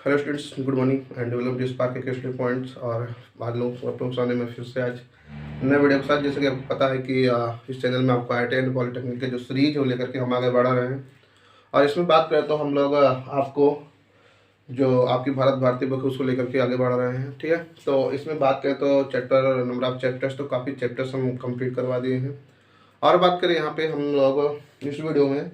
Hello students, good morning and develop this park के study points. और आज लोग अपने सामने में फिर से आज नए वीडियो के साथ, जैसे कि आपको पता है कि इस चैनल में आपको IIT एंड पॉलिटेक्निक के जो सीरीज है वो लेकर के हम आगे बढ़ा रहे हैं। और इसमें बात करें तो हम लोग आपको जो आपकी भारत भारती बुक है उसको लेकर के आगे बढ़ा रहे हैं। ठीक है, तो इसमें बात करें तो चैप्टर नंबर ऑफ चैप्टर्स, तो काफ़ी चैप्टर्स हम कंप्लीट करवा दिए हैं। और बात करें यहाँ पे हम लोग इस वीडियो में,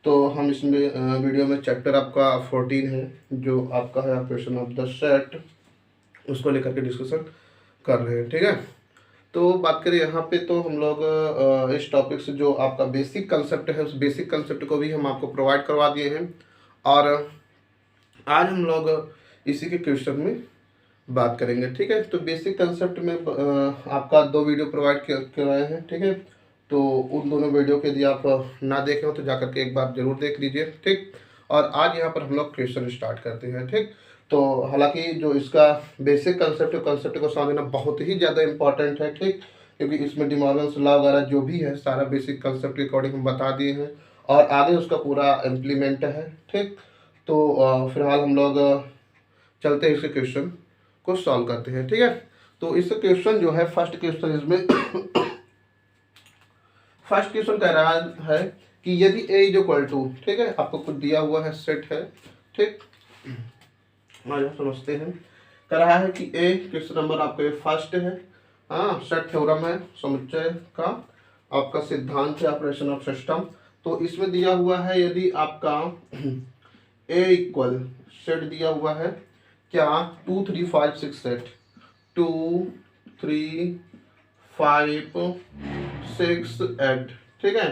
तो हम इसमें वीडियो में चैप्टर आपका 14 है जो आपका है ऑपरेशन ऑफ द सेट, उसको लेकर के डिस्कशन कर रहे हैं। ठीक है, तो बात करें यहाँ पे तो हम लोग इस टॉपिक से जो आपका बेसिक कंसेप्ट है उस बेसिक कंसेप्ट को भी हम आपको प्रोवाइड करवा दिए हैं। और आज हम लोग इसी के क्वेश्चन में बात करेंगे। ठीक है, तो बेसिक कंसेप्ट में आपका 2 वीडियो प्रोवाइड करवाए हैं। ठीक है, तो उन दोनों वीडियो के यदि आप ना देखे हो तो जाकर के एक बार जरूर देख लीजिए। ठीक, और आज यहाँ पर हम लोग क्वेश्चन स्टार्ट करते हैं। ठीक, तो हालांकि जो इसका बेसिक कंसेप्ट को समझना बहुत ही ज़्यादा इंपॉर्टेंट है। ठीक, क्योंकि इसमें डी मॉर्गन्स लॉ वगैरह जो भी है सारा बेसिक कंसेप्ट के अकॉर्डिंग हम बता दिए हैं और आगे उसका पूरा इम्प्लीमेंट है। ठीक, तो फिलहाल हम लोग चलते हैं इसके क्वेश्चन को सॉल्व करते हैं। ठीक है, तो इस क्वेश्चन जो है फर्स्ट क्वेश्चन इसमें फर्स्ट क्वेश्चन कह रहा है कि यदि a इज इक्वल टू, ठीक है, आपको कुछ दिया हुआ है सेट है। ठीक, समझते हैं। कह रहा है कि a क्वेश्चन नंबर आपका फर्स्ट है। हाँ, सेट थ्योरम है समुच्चय का, आपका सिद्धांत है ऑपरेशन ऑफ सिस्टम। तो इसमें दिया हुआ है यदि आपका a इक्वल सेट दिया हुआ है क्या 2 3 5 6 सेट 2 3 5 6 8। ठीक है,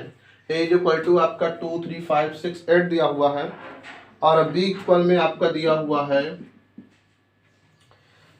ए जो इक्वल टू आपका 2 3 5 6 8 दिया हुआ है और बी इक्वल में आपका दिया हुआ है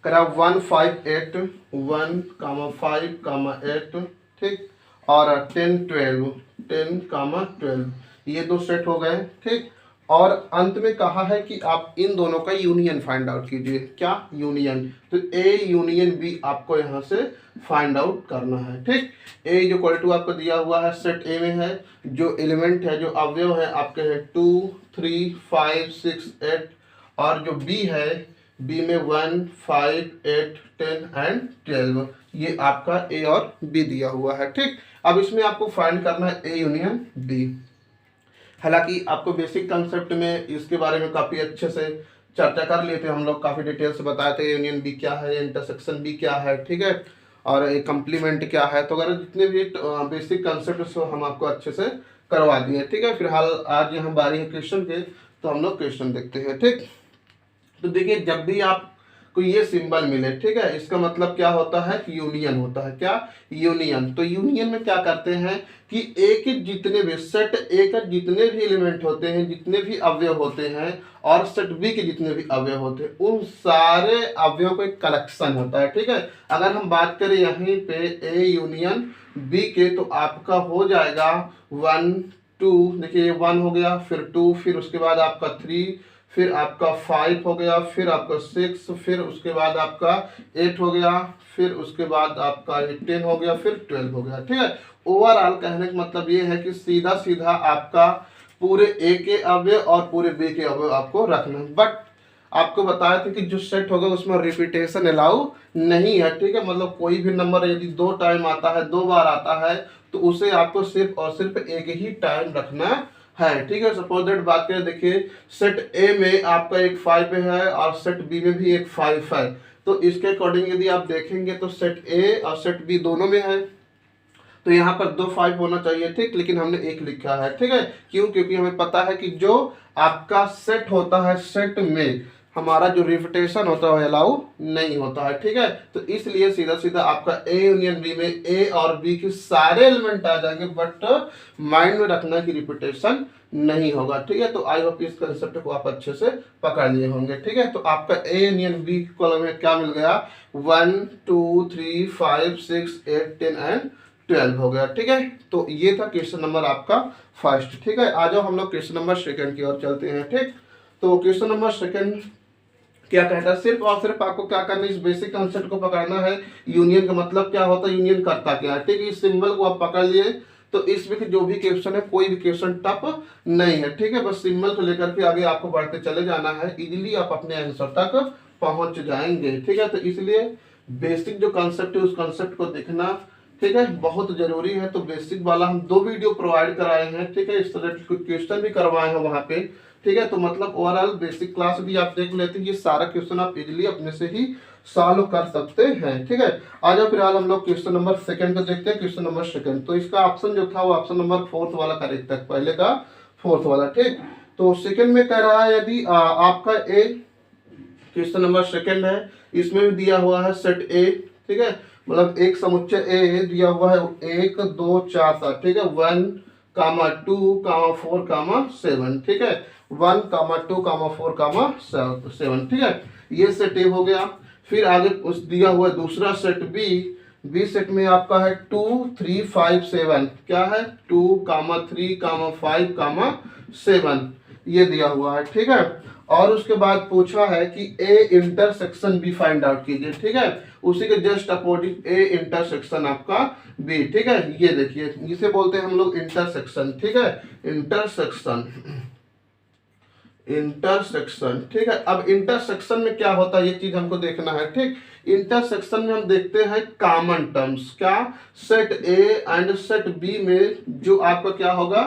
करा 1 5 8 1 5 8। ठीक, और 10 12 10 12 ये 2 सेट हो गए। ठीक, और अंत में कहा है कि आप इन दोनों का यूनियन फाइंड आउट कीजिए। क्या यूनियन? तो ए यूनियन बी आपको यहाँ से फाइंड आउट करना है। ठीक, ए जो इक्वल टू आपको दिया हुआ है सेट ए में है, जो एलिमेंट है जो अवयव है आपके हैं 2 3 5 6 8, और जो बी है बी में 1 5 8 10 एंड 12, ये आपका ए और बी दिया हुआ है। ठीक, अब इसमें आपको फाइंड करना है ए यूनियन बी। हालांकि आपको बेसिक कंसेप्ट में इसके बारे में काफ़ी अच्छे से चर्चा कर लिए थे हम लोग, काफ़ी डिटेल से बताए थे यूनियन बी क्या है, इंटरसेक्शन बी क्या है। ठीक है, और एक कंप्लीमेंट क्या है, तो अगर जितने भी बेसिक कंसेप्ट हम आपको अच्छे से करवा दिए। ठीक है, फिलहाल आज यहाँ बारी है क्वेश्चन के, तो हम लोग क्वेश्चन देखते हैं। ठीक, तो देखिए जब भी आप को ये सिंबल मिले, ठीक है, इसका मतलब क्या होता है कि यूनियन होता है। क्या? यूनियन। तो यूनियन में क्या करते हैं कि ए के जितने भी सेट ए का जितने भी एलिमेंट होते हैं, जितने भी अवयव होते हैं, और सेट बी के जितने भी अवयव होते हैं, उन सारे अवयव का एक कलेक्शन होता है। ठीक है, अगर हम बात करें यहीं पे ए यूनियन बी के, तो आपका हो जाएगा 1 2, देखिए 1 हो गया, फिर 2, फिर उसके बाद आपका 3, फिर आपका 5 हो गया, फिर आपका 6, फिर उसके बाद आपका 8 हो गया, फिर उसके बाद आपका 10 हो गया, फिर 12 हो गया। ठीक है, ओवरऑल कहने का मतलब ये है कि सीधा सीधा आपका पूरे ए के अवयव और पूरे बी के अवयव आपको रखना है। बट आपको बताया था कि जो सेट होगा उसमें रिपीटेशन अलाउ नहीं है। ठीक है, मतलब कोई भी नंबर यदि 2 टाइम आता है, 2 बार आता है, तो उसे आपको सिर्फ और सिर्फ एक ही टाइम रखना है। ठीक है, सपोज दैट बात करें, देखिए सेट ए में आपका एक 5 है और सेट बी में भी एक 5 है, तो इसके अकॉर्डिंग यदि आप देखेंगे तो सेट ए और सेट बी दोनों में है, तो यहाँ पर 2 5 होना चाहिए। ठीक, लेकिन हमने 1 लिखा है। ठीक है, क्यों? क्योंकि हमें पता है कि जो आपका सेट होता है, सेट में हमारा जो रिपीटेशन होता है अलाउ नहीं होता है। ठीक है, तो इसलिए सीधा सीधा आपका ए यूनियन बी में ए और बी के सारे एलिमेंट आ जाएंगे, बट माइंड में रखना कि रिपीटेशन नहीं होगा। ठीक है, तो आई होप इस कंसेप्ट को आप अच्छे से पकड़ लिए होंगे। ठीक है, तो आपका ए यूनियन बी कॉलम में क्या मिल गया? 1 2 3 5 6 8 10 एंड 12 हो गया। ठीक है, तो ये था क्वेश्चन नंबर आपका फर्स्ट। ठीक है, आ जाओ हम लोग क्वेश्चन नंबर सेकंड की ओर चलते हैं। ठीक, तो क्वेश्चन नंबर सेकंड क्या कहता है? सिर्फ और सिर्फ आपको क्या करना है, इस बेसिक कंसेप्ट को पकड़ना है। यूनियन का मतलब क्या होता है, यूनियन करता क्या है। ठीक है, इस सिंबल को आप पकड़ लिए तो इसमें के जो भी क्वेश्चन है कोई भी क्वेश्चन टफ नहीं है, ठीक है। बस सिंबल को लेकर के आगे आपको बढ़ते चले जाना है, इजीली आप अपने आंसर तक पहुंच जाएंगे, ठीक है। तो इसलिए बेसिक जो कॉन्सेप्ट है उस कॉन्सेप्ट को देखना, ठीक है, बहुत जरूरी है। तो बेसिक वाला हम 2 वीडियो प्रोवाइड कराए हैं, ठीक है, इस तरह के क्वेश्चन भी करवाए हैं वहां पे, ठीक है। तो मतलब ओवरऑल बेसिक क्लास भी आप देख लेते हैं, ये सारा क्वेश्चन आप इजीली अपने से ही सॉल्व कर सकते हैं, ठीक है। आज फिलहाल हम लोग क्वेश्चन नंबर 2 को देखते हैं। क्वेश्चन नंबर 2 तो इसका ऑप्शन जो था वो ऑप्शन नंबर 4 वाला करेक्ट था, पहले का 4 वाला, ठीक। तो सेकंड में कह रहा है यदि आपका ए क्वेश्चन नंबर 2 है, इसमें भी दिया हुआ है सेट ए, ठीक है, मतलब एक समुच्चय ए दिया हुआ है 1 2 4 7, ठीक है, 1 2 4 7, ठीक है, 1 2 4 7, ठीक है, ये सेट ए हो गया। फिर आगे उस दिया हुआ दूसरा सेट बी सेट में आपका है 2 3 5 7, क्या है 2 3 5 7, ये दिया हुआ है, ठीक है। और उसके बाद पूछा है कि A intersection B find out कीजिए, ठीक है, उसी के जस्ट अपोजिट ए इंटरसेक्शन आपका बी, ठीक है। ये देखिए इसे बोलते हैं हम लोग इंटरसेक्शन, ठीक है, इंटरसेक्शन, ठीक है। अब इंटरसेक्शन में क्या होता है ये चीज हमको देखना है, ठीक। इंटरसेक्शन में हम देखते हैं कॉमन टर्म्स, क्या set A and set B में जो आपका क्या होगा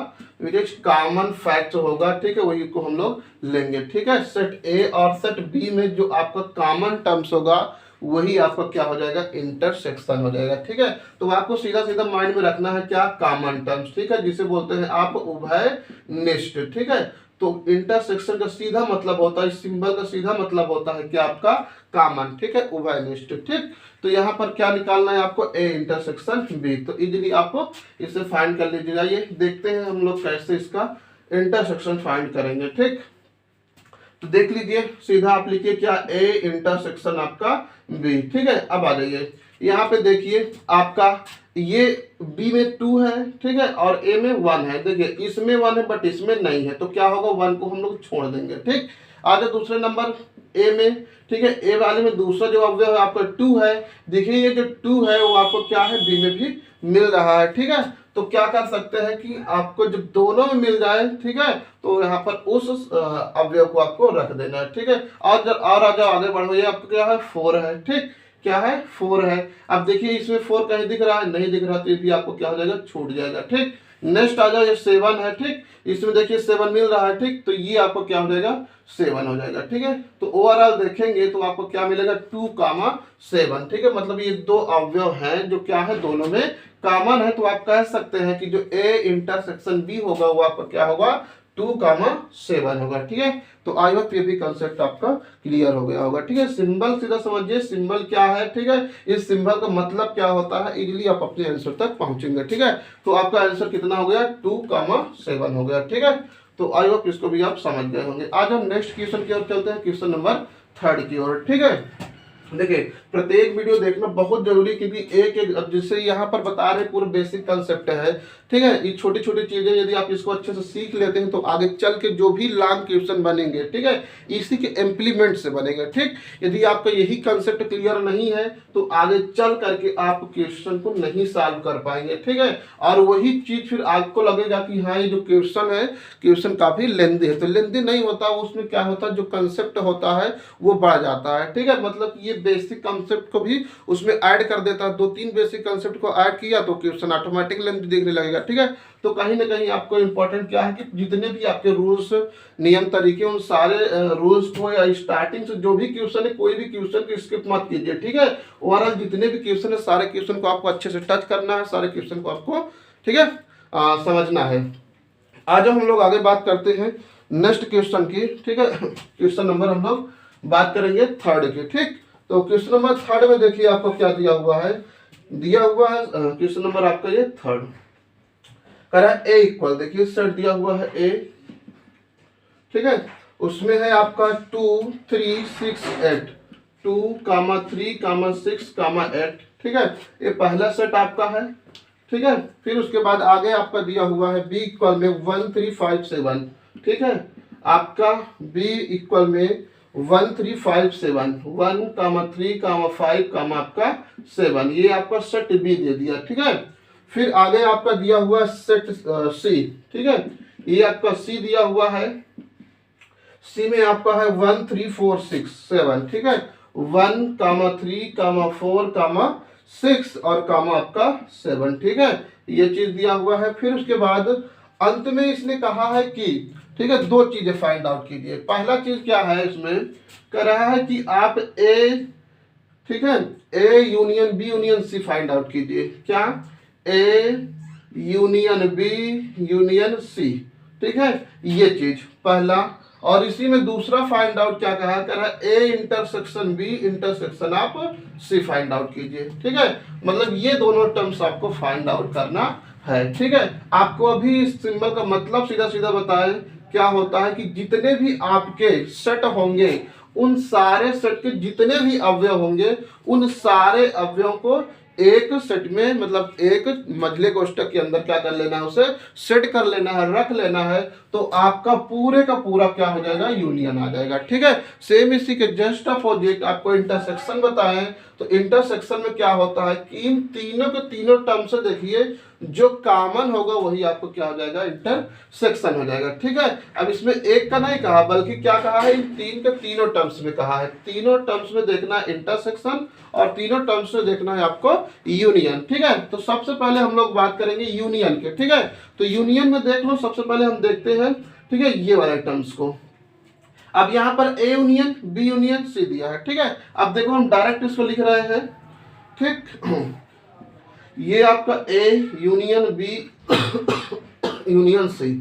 कॉमन फैक्ट होगा, ठीक है, वही को हम लोग लेंगे, ठीक है। सेट ए और सेट बी में जो आपका कॉमन टर्म्स होगा वही आपका क्या हो जाएगा इंटरसेक्शन हो जाएगा, ठीक है। तो आपको सीधा सीधा माइंड में रखना है क्या कॉमन टर्म्स, ठीक है, जिसे बोलते हैं आप उभय निष्ठ, ठीक है। तो इंटरसेक्शन का सीधा मतलब होता है, सिंबल का सीधा मतलब होता है कि आपका कॉमन, ठीक है, उभयनिष्ठ, ठीक। तो यहाँ पर क्या निकालना है आपको ए इंटरसेक्शन बी, तो इजीली आपको इसे फाइंड कर लीजिएगा। ये देखते हैं हम लोग कैसे इसका इंटरसेक्शन फाइंड करेंगे, ठीक। तो देख लीजिए सीधा आप लिखिए क्या ए इंटरसेक्शन आपका बी, ठीक है। अब आ जाइए यहाँ पे देखिए आपका ये बी में 2 है, ठीक है, और ए में 1 है, देखिए इसमें 1 है बट इसमें नहीं है, तो क्या होगा 1 को हम लोग छोड़ देंगे, ठीक। आगे दूसरे नंबर ए में, ठीक है, ए वाले में दूसरा जो अवयव है आपका 2 है, देखिए ये जो 2 है वो आपको क्या है बी में भी मिल रहा है, ठीक है। तो क्या कर सकते हैं कि आपको जब दोनों में मिल जाए, ठीक है, तो यहाँ पर उस अवयव को आपको रख देना है, ठीक है। और जब और आगे बढ़ो, ये आपको क्या है 4 है, ठीक, क्या है 4 है। अब देखिए इसमें 4 कहीं दिख रहा है, नहीं दिख रहा, तो ये भी आपको क्या हो जाएगा छूट जाएगा, ठीक। नेक्स्ट आ जाओ, ये 7 है, ठीक, इसमें देखिए 7 मिल रहा है, ठीक, तो ये आपको क्या हो जाएगा 7 हो जाएगा, ठीक है। तो ओवरऑल देखेंगे तो आपको क्या मिलेगा 2 7, ठीक है, मतलब ये 2 अवयव हैं जो क्या है दोनों में कॉमन है। तो आप कह सकते हैं कि जो ए इंटरसेक्शन बी होगा वो आपका क्या होगा 2 7 होगा, ठीक है। तो आई होप ये भी कंसेप्ट आपका क्लियर हो गया होगा, ठीक है। सिंबल सीधा समझिए सिंबल क्या है, ठीक है, इस सिंबल का मतलब क्या होता है, इजीली आप अपने आंसर तक पहुंचेंगे, ठीक है। तो आपका आंसर कितना हो गया 2 7 हो गया, ठीक है। तो आई होप इसको भी आप समझ गए होंगे। आज हम नेक्स्ट क्वेश्चन की ओर चलते हैं, क्वेश्चन नंबर 3 की ओर, ठीक है। देखिए प्रत्येक वीडियो देखना बहुत जरूरी, क्योंकि एक एक जिससे यहाँ पर बता रहे पूरा बेसिक कंसेप्ट है, ठीक है। ये छोटी छोटी चीजें यदि आप इसको अच्छे से सीख लेते हैं तो आगे चल के जो भी लॉन्ग क्वेश्चन बनेंगे, ठीक है, इसी के इम्प्लीमेंट से बनेंगे, ठीक। यदि आपका यही कंसेप्ट क्लियर नहीं है तो आगे चल करके आप क्वेश्चन को नहीं सॉल्व कर पाएंगे, ठीक है। और वही चीज फिर आपको लगेगा कि हाँ ये जो क्वेश्चन है क्वेश्चन काफी लेंदी है, तो लेंदी नहीं होता, उसमें क्या होता है जो कंसेप्ट होता है वो बढ़ जाता है, ठीक है। मतलब ये बेसिक कंसेप्ट को भी उसमें ऐड कर देता है, 2-3 बेसिक कंसेप्ट को ऐड किया तो क्वेश्चन ऑटोमेटिक लेंथ देखने लगेगा, ठीक है। तो कहीं ना कहीं आपको इंपॉर्टेंट क्या है कि जितने भी आपके रूल्स नियम तरीके उन सारे रूल्स को या स्टार्टिंग से जो भी क्वेश्चन है कोई भी क्वेश्चन को स्किप मत कीजिए, ठीक है। ओवरऑल जितने भी क्वेश्चन है सारे क्वेश्चन को आपको अच्छे से टच करना है, सारे क्वेश्चन को आपको, ठीक है, समझना है। आज हम लोग आगे बात करते हैं नेक्स्ट क्वेश्चन की, ठीक है। क्वेश्चन नंबर हम लोग बात करेंगे 3 की, ठीक। तो क्वेश्चन नंबर 3 में देखिए आपको क्या दिया हुआ है क्वेश्चन नंबर आपका ये 3 करा ए इक्वल, देखिए सेट दिया हुआ है ए, ठीक है, उसमें है आपका 2 3 6 8, 2 3 6 8, ठीक है, ये पहला सेट आपका है, ठीक है। फिर उसके बाद आगे आपका दिया हुआ है बी इक्वल में 1 3 5 7, ठीक है, आपका बी इक्वल में 1 3 5 7, 1 3 5 आपका 7, ये आपका सेट बी दे दिया, ठीक है। फिर आगे आपका दिया हुआ सेट सी, ठीक है, ये आपका सी दिया हुआ है। सी में आपका है 1 3 4 6 7, ठीक है, 1 कामा 3 कामा 4 कामा 6 और कामा आपका 7, ठीक है, ये चीज दिया हुआ है। फिर उसके बाद अंत में इसने कहा है कि, ठीक है, दो चीजें फाइंड आउट कीजिए। पहला चीज क्या है, इसमें कह रहा है कि आप ए, ठीक है, A union B union C find out कीजिए। क्या, A union B union C, ठीक है, ये चीज पहला। और इसी में दूसरा फाइंड आउट क्या कहा, कह रहा है ए इंटरसेक्शन बी इंटरसेक्शन आप सी फाइंड आउट कीजिए, ठीक है, मतलब ये दोनों टर्म्स आपको फाइंड आउट करना है, ठीक है। आपको अभी इस सिंबल का मतलब सीधा सीधा बताएं, क्या होता है कि जितने भी आपके सेट होंगे, उन सारे सेट के जितने भी अवयव होंगे, उन सारे अवयवों को एक सेट में, मतलब एक मझले कोष्ठक के अंदर क्या कर लेना है, उसे सेट कर लेना है, रख लेना है, तो आपका पूरे का पूरा क्या हो जाएगा, यूनियन आ जाएगा, ठीक है। सेम इसी के जस्ट अपोजिट आपको इंटरसेक्शन बताएं, तो इंटरसेक्शन में क्या होता है कि इन तीनों के तीनों टर्म से देखिए जो कॉमन होगा वही आपको क्या हो जाएगा, इंटरसेक्शन हो जाएगा, ठीक है। अब इसमें एक का नहीं कहा, बल्कि क्या कहा है, इन तीन के तीनों टर्म्स में कहा है। तीनों टर्म्स में देखना इंटरसेक्शन और तीनों टर्म्स में देखना है आपको यूनियन, ठीक है। तो सबसे पहले हम लोग बात करेंगे यूनियन के, ठीक है। तो यूनियन में देख लो, सबसे पहले हम देखते हैं, ठीक है, ये वाले टर्म्स को। अब यहाँ पर A union B union C दिया है, ठीक है। अब देखो हम डायरेक्ट इसको लिख रहे हैं, ठीक, ये आपका A union B union C,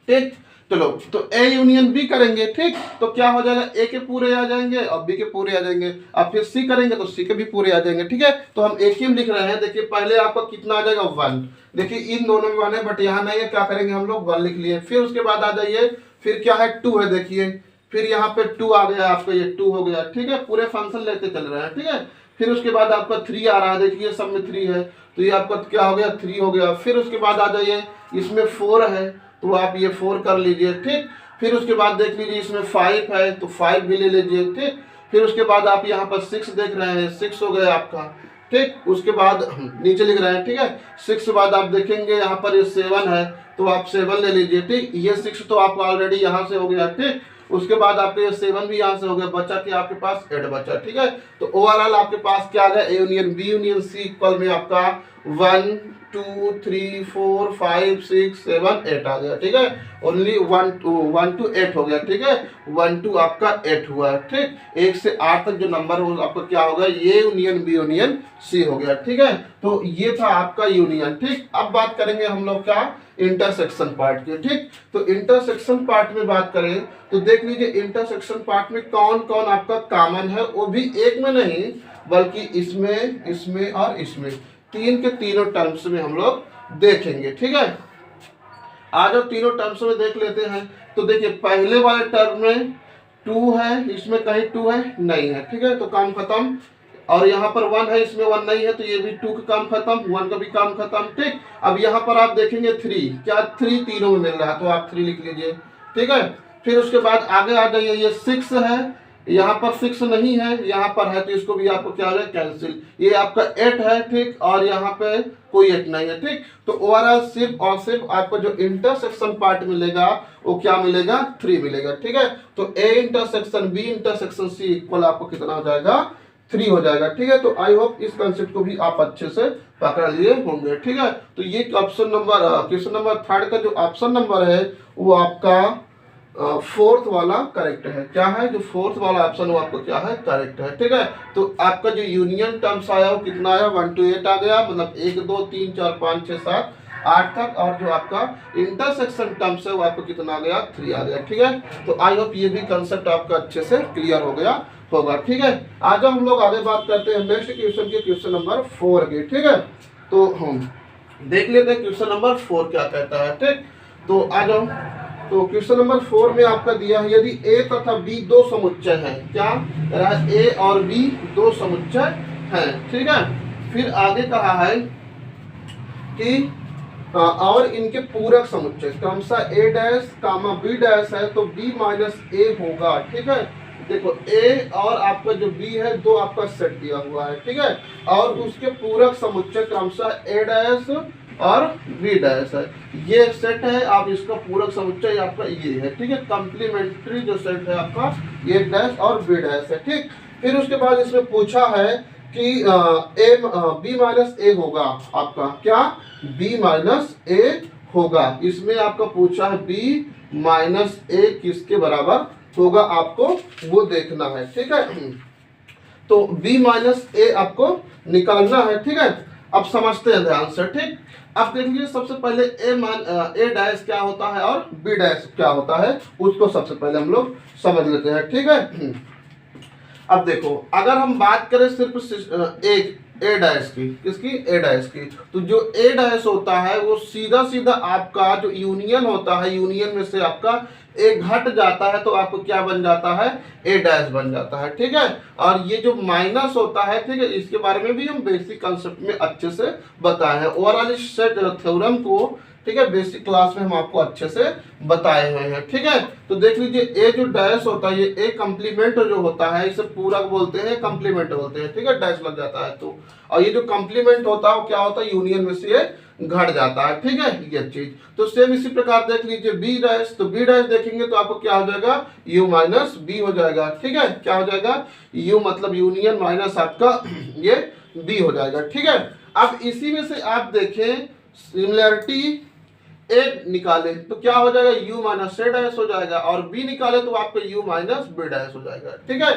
ठीक। चलो, तो ए यूनियन बी करेंगे, ठीक, तो क्या हो जाएगा, ए के पूरे आ जाएंगे और बी के पूरे आ जाएंगे। अब फिर सी करेंगे तो सी के भी पूरे आ जाएंगे, ठीक है। तो हम एक ही में लिख रहे हैं, देखिए पहले आपका कितना आ जाएगा, 1, देखिए इन दोनों में 1 है बट यहाँ नहीं है, क्या करेंगे हम लोग 1 लिख लिए। फिर उसके बाद आ जाइए, फिर क्या है 2 है, देखिए फिर यहाँ पे 2 आ गया आपका, ये 2 हो गया, ठीक है, पूरे फंक्शन लेते चल रहे हैं, ठीक है। फिर उसके बाद आपका 3 आ रहा है, देखिए सब में 3 है, तो ये आपका क्या हो गया, 3 हो गया। फिर उसके बाद आ जाइए, इसमें 4 है तो आप ये 4 कर लीजिए, ठीक। फिर उसके बाद देख लीजिए इसमें 5 है तो 5 भी ले लीजिए, ठीक। फिर उसके बाद आप यहाँ पर 6 देख रहे हैं, 6 हो गया आपका, ठीक। उसके बाद नीचे लिख रहे हैं, ठीक है, 6 के बाद आप देखेंगे यहाँ पर ये 7 है तो आप 7 ले लीजिए, ठीक। ये 6 तो आपका ऑलरेडी यहाँ से हो गया, ठीक। उसके बाद आपके 7 भी यहाँ से हो गया, बचा कि आपके पास 8 बचा, ठीक है। तो ओवरऑल आपके पास क्या आ गया, A union B union C equal में आपका 1 2 3 4 5 6 7 8 आ गया, ठीक है। ओनली 1 to 8 हो गया, ठीक है, 1 to आपका 8 हुआ है, ठीक। 1 से 8 तक जो नंबर हो आपका क्या होगा, ये यूनियन बी यूनियन सी हो गया, ठीक है। तो ये था आपका यूनियन, ठीक। अब बात करेंगे हम लोग क्या, इंटरसेक्शन पार्ट के, ठीक। तो इंटरसेक्शन पार्ट में बात करें तो देख लीजिए इंटरसेक्शन पार्ट में कौन कौन आपका कॉमन है, वो भी एक में नहीं बल्कि इसमें, इसमें और इसमें, तीन के तीनों टर्म्स में हम लोग देखेंगे, ठीक है। आज हम तीनों टर्म्स में देख लेते हैं। तो देखिए पहले वाले टर्म में 2 है, इसमें कहीं 2 है नहीं है, ठीक है, तो काम खत्म। और यहाँ पर 1 है, इसमें 1 नहीं है तो ये भी 2 का काम खत्म, 1 का भी काम खत्म, ठीक। अब यहाँ पर आप देखेंगे 3, क्या 3 तीनों में मिल रहा है तो आप 3 लिख लीजिए, ठीक है। फिर उसके बाद आगे आ जाइए, ये 6 है, यहाँ पर 6 नहीं है, यहाँ पर है तो इसको भी आपको क्या है, कैंसिल। ये आपका 8 है, ठीक, और यहाँ पे कोई 8 नहीं है, ठीक। तो ओवरऑल सिर्फ और सिर्फ आपको जो इंटरसेक्शन पार्ट मिलेगा वो क्या मिलेगा, 3 मिलेगा, ठीक है। तो A intersection B intersection C equal आपको कितना हो जाएगा, 3 हो जाएगा, ठीक है। तो आई होप इस कंसेप्ट को भी आप अच्छे से पकड़ लिए होंगे, ठीक है। तो ये ऑप्शन नंबर, क्वेश्चन नंबर 3 का जो ऑप्शन नंबर है वो आपका 4th वाला करेक्ट है। क्या है, जो 4th वाला ऑप्शन वो आपको क्या है, करेक्ट है, ठीक है। तो आपका जो यूनियन टर्म्स आया वो कितना आया, 1 to 8 आ गया, मतलब 1 2 3 4 5 6 7 8 तक। और जो आपका इंटरसेक्शन टर्म्स है वो आपको कितना आ गया, 3 आ गया, ठीक है। तो आई होप ये भी कंसेप्ट आपका अच्छे से क्लियर हो गया होगा, ठीक है। आज हम लोग आगे बात करते हैं नेक्स्ट क्वेश्चन के, क्वेश्चन नंबर 4 के, ठीक है। तो हम देख लेते हैं क्वेश्चन नंबर 4 क्या कहता है, ठीक। तो आ जाओ, तो क्वेश्चन नंबर 4 में आपका दिया है, यदि ए तथा बी दो समुच्चय हैं, क्या ए और बी दो समुच्चय हैं, ठीक है। फिर आगे कहा है कि और इनके पूरक समुच्चय क्रमशः ए डैश कामा बी डैश है तो बी माइनस ए होगा, ठीक है। देखो ए और आपका जो बी है दो आपका सेट दिया हुआ है, ठीक है, और उसके पूरक समुच्चय क्रमशः ए डैश और बी डैश है। ये सेट है, आप इसका पूरक समुच्चय आपका ये है, ठीक है, कंप्लीमेंट्री जो सेट है आपका ए डैश और बी डैश है, ठीक। फिर उसके बाद इसमें पूछा है कि ए बी माइनस ए होगा आपका क्या, बी माइनस ए होगा। इसमें आपका पूछा है बी माइनस ए किसके बराबर होगा, आपको वो देखना है, ठीक है। तो b माइनस ए आपको निकालना है, ठीक है। अब समझते हैं ध्यान से, ठीक। अब देख लीजिए सबसे पहले ए डैश क्या होता है और b डैश क्या होता है, उसको सबसे पहले हम लोग समझ लेते हैं, ठीक है। अब देखो अगर हम बात करें सिर्फ एक ए डैश की, किसकी, ए डैश की, तो जो ए डैश होता है वो सीधा सीधा आपका जो यूनियन होता है, यूनियन में से आपका ए घट जाता है तो आपको क्या बन जाता है, ए डैश बन जाता है, ठीक है। और ये जो माइनस होता है, ठीक है, इसके बारे में भी हम बेसिक कंसेप्ट में अच्छे से बताए हैं। ओवरऑल इस सेट थ्योरम को, ठीक है, बेसिक क्लास में हम आपको अच्छे से बताए हुए हैं, ठीक है। तो देख लीजिए ए जो डैश होता है, ये ए कम्प्लीमेंट जो होता है, इसे पूरक बोलते हैं, कम्प्लीमेंट बोलते हैं, ठीक है, डैश लग जाता है तो। और ये जो कम्प्लीमेंट होता है वो क्या होता है, यूनियन में से ये घट जाता है, ठीक है, ये चीज। तो सेम इसी प्रकार देख लीजिए बी डैश, तो बी डैश देखेंगे तो आपको क्या हो जाएगा, यू माइनस बी हो जाएगा, ठीक है, क्या हो जाएगा, यू मतलब यूनियन माइनस आपका ये बी हो जाएगा, ठीक है। अब इसी में से आप देखें सिमिलरिटी ए निकाले तो क्या हो जाएगा, u माइनस ए डैश हो जाएगा, और b निकाले तो आपका u माइनस बी डैश हो जाएगा, ठीक है।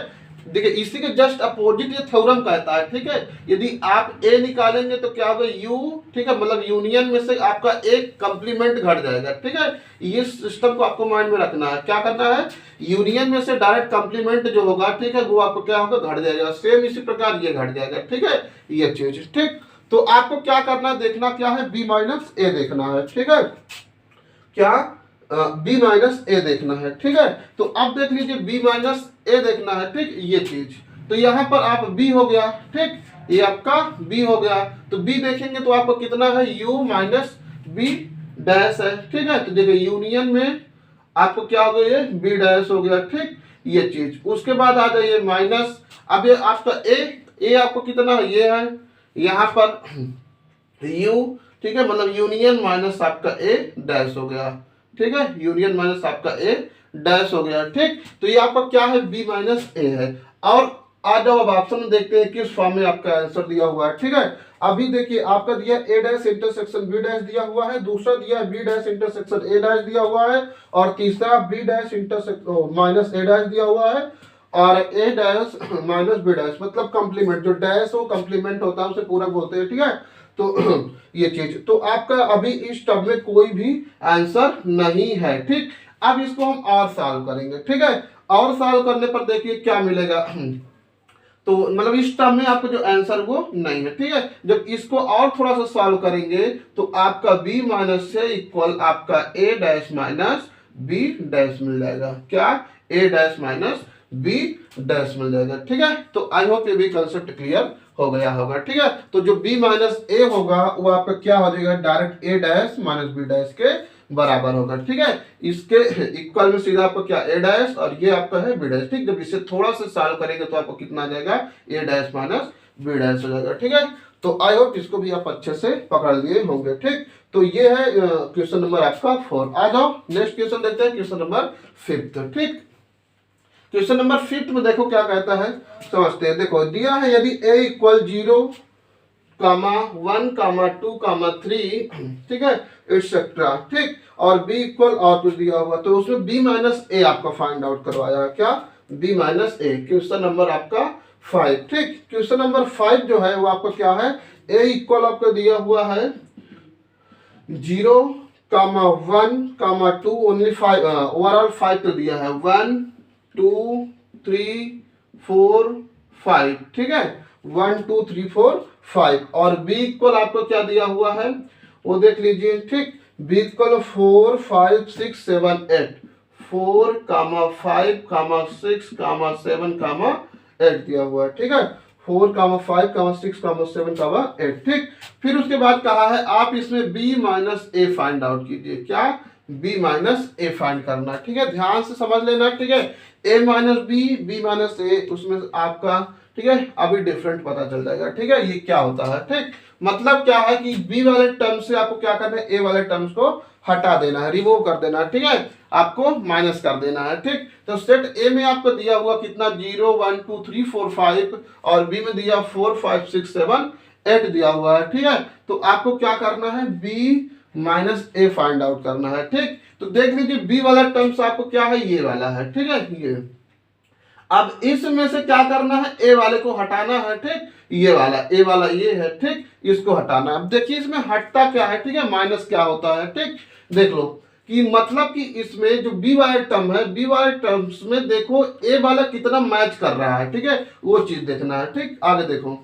देखिए इसी के जस्ट अपोजिट ये थ्योरम कहता है, ठीक है। यदि आप a निकालेंगे तो क्या होगा, u, ठीक है, मतलब यूनियन में से आपका एक कंप्लीमेंट घट जाएगा, ठीक है। ये सिस्टम को आपको माइंड में रखना है, क्या करना है, यूनियन में से डायरेक्ट कंप्लीमेंट जो होगा, ठीक है, वो आपको क्या होगा, घट जाएगा। सेम इसी प्रकार ये घट जाएगा, ठीक है, ये चीज, ठीक। तो आपको क्या करना है, देखना क्या है, b माइनस ए देखना है, ठीक है, क्या b माइनस ए देखना है, ठीक है। तो अब देख लीजिए b माइनस ए देखना है, ठीक, ये चीज। तो यहाँ पर आप b हो गया, ठीक, ये आपका b हो गया, तो b देखेंगे तो आपको कितना है, u माइनस बी डैश है, ठीक है। तो देखिए यूनियन में आपको क्या हो गया, ये b डैश हो गया, ठीक, ये चीज। उसके बाद आ जाइए माइनस, अब ये आपका a आपको कितना है, ये है यहाँ पर u, ठीक है, मतलब यूनियन माइनस आपका ए डैश हो गया, ठीक है, यूनियन माइनस आपका ए डैश हो गया, ठीक। तो ये आपका क्या है, b माइनस ए है। और आ जाओ अब ऑप्शन में देखते हैं किस फॉर्म में आपका आंसर दिया हुआ है, ठीक है। अभी देखिए आपका दिया A dash intersection B dash दिया हुआ है, दूसरा दिया B dash intersection A dash दिया हुआ है, और तीसरा B dash intersection minus A dash दिया हुआ है, और A dash minus B dash मतलब कंप्लीमेंट, जो डैश हो कंप्लीमेंट होता है उसे पूरक बोलते हैं, ठीक है। तो ये चीज, तो आपका अभी इस टर्म में कोई भी आंसर नहीं है, ठीक। अब इसको हम और सॉल्व करेंगे, ठीक है, और सॉल्व करने पर देखिए क्या मिलेगा, तो मतलब इस टर्म में आपको जो आंसर वो नहीं है, ठीक है। जब इसको और थोड़ा सा सॉल्व करेंगे तो आपका b माइनस से इक्वल आपका a dash minus b dash मिल जाएगा, क्या, a dash minus b dash मिल जाएगा, ठीक है। तो आई होप ये भी कंसेप्ट क्लियर हो गया होगा, ठीक है। तो जो b माइनस ए होगा वो आपका क्या हो जाएगा, direct a dash minus b dash के बराबर होगा, ठीक है। इसके इक्वल में सीधा आपको क्या, a डैश और ये आपका है b डैश, ठीक। जब इसे थोड़ा सा सॉल्व करेंगे तो आपको कितना आ जाएगा, a dash minus b dash हो जाएगा, ठीक है। तो आई होप इसको भी आप अच्छे से पकड़ लिए होंगे, ठीक। तो ये है क्वेश्चन नंबर आपका 4। आ जाओ नेक्स्ट क्वेश्चन देखते हैं, क्वेश्चन नंबर 5, ठीक। क्वेश्चन नंबर 5 में देखो क्या कहता है, समझते हैं। देखो दिया है यदि a इक्वल 0, 1, 2, 3, ठीक है, एक्सेट्रा, ठीक, और b इक्वल और कुछ दिया हुआ, तो उसमें b माइनस ए आपका फाइंड आउट करवाया है, क्या, b माइनस ए, क्वेश्चन नंबर आपका 5, ठीक। क्वेश्चन नंबर 5 जो है वो आपका क्या है, a इक्वल आपका दिया हुआ है 0, 1, 2, ओनली 5, ओवरऑल 5 तो दिया है, 1, 2, 3, 4, 5, ठीक है, 1, 2, 3, 4, 5, और b इक्वल आपको क्या दिया हुआ है वो देख लीजिए, ठीक। b इक्वल 4, 5, 6, 7, 8, 4, 5, 6, 7, 8 दिया हुआ है, ठीक है, 4, 5, 6, 7, 8, ठीक। फिर उसके बाद कहा है आप इसमें b माइनस ए फाइंड आउट कीजिए, क्या, बी माइनस ए फाइंड करना है। ठीक है, ध्यान से समझ लेना। ठीक है, ए माइनस बी माइनस ए, उसमें आपका ठीक है अभी डिफरेंट पता चल जाएगा। ठीक है, ये क्या होता है। ठीक, मतलब क्या है कि बी वाले टर्म से आपको क्या करना है, ए वाले टर्म्स को हटा देना है, रिमूव कर देना है। ठीक है, आपको माइनस कर देना है। ठीक, तो सेट ए में आपको दिया हुआ कितना 0 1 2 3 4 5 और बी में दिया 4 5 6 7 8 दिया हुआ है। ठीक है, तो आपको क्या करना है, बी माइनस ए फाइंड आउट करना है। ठीक, तो देख लीजिए बी वाला टर्म्स आपको क्या है, ये वाला है। ठीक है, ये अब इसमें से क्या करना है, ए वाले को हटाना है। ठीक, ये वाला ए वाला ये है। ठीक, इसको हटाना है। अब देखिए इसमें हटता क्या है, ठीक है, माइनस क्या होता है। ठीक, देख लो कि मतलब कि इसमें जो बी वाले टर्म है, बी वाले टर्म्स में देखो ए वाला कितना मैच कर रहा है। ठीक है, वो चीज देखना है। ठीक, आगे देखो,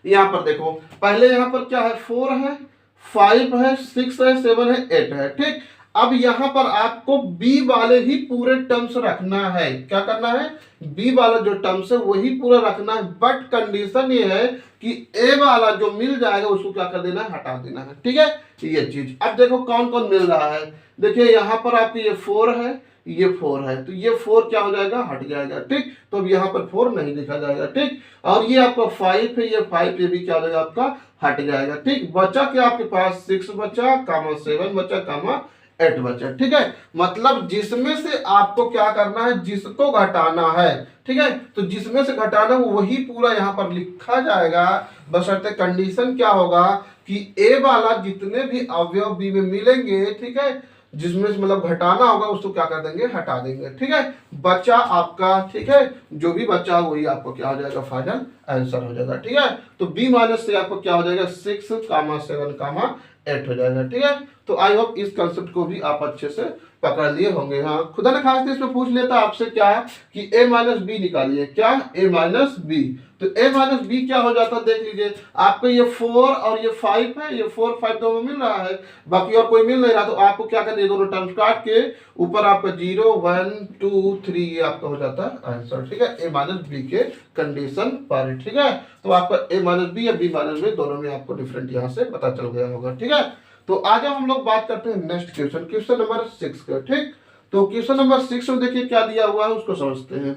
यहां पर देखो, पहले यहां पर क्या है, 4 है, 5 है, 6 है, 7 है, 8 है। ठीक, अब यहां पर आपको बी वाले ही पूरे टर्म्स रखना है। क्या करना है, बी वाला जो टर्म्स है वही पूरा रखना है, बट कंडीशन ये है कि ए वाला जो मिल जाएगा उसको क्या कर देना है, हटा देना है। ठीक है, ये चीज। अब देखो कौन कौन मिल रहा है, देखिए यहां पर आपकी ये 4 है, ये 4 है, तो ये 4 क्या हो जाएगा, हट जाएगा। ठीक, तो अब यहाँ पर 4 नहीं लिखा जाएगा। ठीक, और ये आपका 5 है, ये 5 ये भी क्या हो जाएगा, आपका हट जाएगा। ठीक, बचा क्या आपके पास, 6 बचा, कामा 7 बचा, कामा 8 बचा। ठीक है, मतलब जिसमें से आपको क्या करना है, जिसको घटाना है। ठीक है, तो जिसमें से घटाना वही पूरा यहाँ पर लिखा जाएगा, बशर्ते कंडीशन क्या होगा कि ए वाला जितने भी अवयव बी में मिलेंगे, ठीक है, जिसमें से मतलब घटाना होगा उसको क्या कर देंगे, हटा देंगे। ठीक है, बचा आपका, ठीक है, जो भी बचा वही आपको क्या हो जाएगा, फाइनल आंसर हो जाएगा। ठीक है, तो बी माइनस से आपको क्या हो जाएगा, 6 कामा 7 कामा 8 हो जाएगा। ठीक है, तो आई होप इस कंसेप्ट को भी आप अच्छे से पकड़ लिए होंगे। हाँ, खुदा ने खास इसमें पूछ लेता आपसे क्या कि a माइनस बी निकालिए, क्या a माइनस बी, तो a माइनस बी क्या हो जाता है, देख लीजिए आपको ये 4 और ये 5 है, ये 4 5 दोनों मिल रहा है, बाकी और कोई मिल नहीं रहा, तो आपको क्या करना है, दोनों टर्म्स काट के ऊपर आपका 0 1 2 3 ये आपका हो जाता है आंसर। ठीक है, a माइनस बी के कंडीशन पर। ठीक है, तो आपका a माइनस बी या b माइनस बी दोनों में आपको डिफरेंट यहाँ से पता चल गया होगा। ठीक है, तो आज हम लोग बात करते हैं नेक्स्ट क्वेश्चन, क्वेश्चन नंबर 6 का। ठीक, तो क्वेश्चन नंबर 6 में देखिए क्या दिया हुआ है उसको समझते हैं।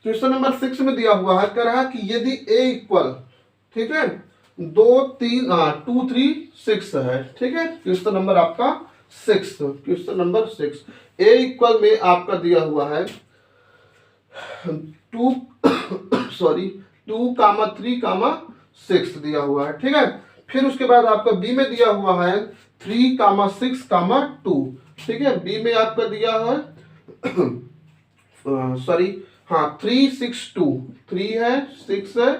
क्वेश्चन नंबर 6 में दिया हुआ है, कह रहा है कि यदि a इक्वल, ठीक है, 2 3 2 3 6 है। ठीक है, क्वेश्चन नंबर आपका 6, क्वेश्चन नंबर 6 a इक्वल में आपका दिया हुआ है 2 सॉरी 2 कामा 3 कामा 6 दिया हुआ है। ठीक है, फिर उसके बाद आपका बी में दिया हुआ है 3 कामा 6 कामा 2। ठीक है, बी में आपका दिया है सॉरी हाँ 3 6 2, 3 है 6 है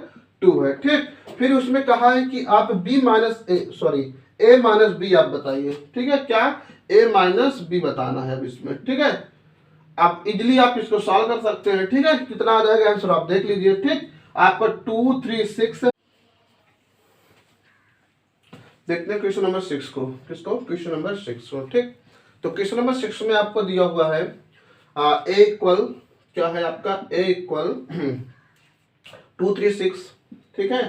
2 है। ठीक, फिर उसमें कहा है कि आप b minus A sorry a minus B आप बताइए। ठीक है, क्या a माइनस बी बताना है अब इसमें। ठीक है, आप इजिली आप इसको सॉल्व कर सकते हैं। ठीक है, कितना आ जाएगा आंसर आप देख लीजिए। ठीक, आपका 2 3 6 है। देखते हैं क्वेश्चन नंबर 6 को, किसको, क्वेश्चन नंबर 6 को। ठीक, तो क्वेश्चन नंबर 6 में आपको दिया हुआ है a इक्वल क्या है आपका, a इक्वल 2 3 6। ठीक है,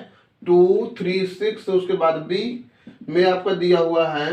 2 3 6, तो उसके बाद b में आपका दिया हुआ है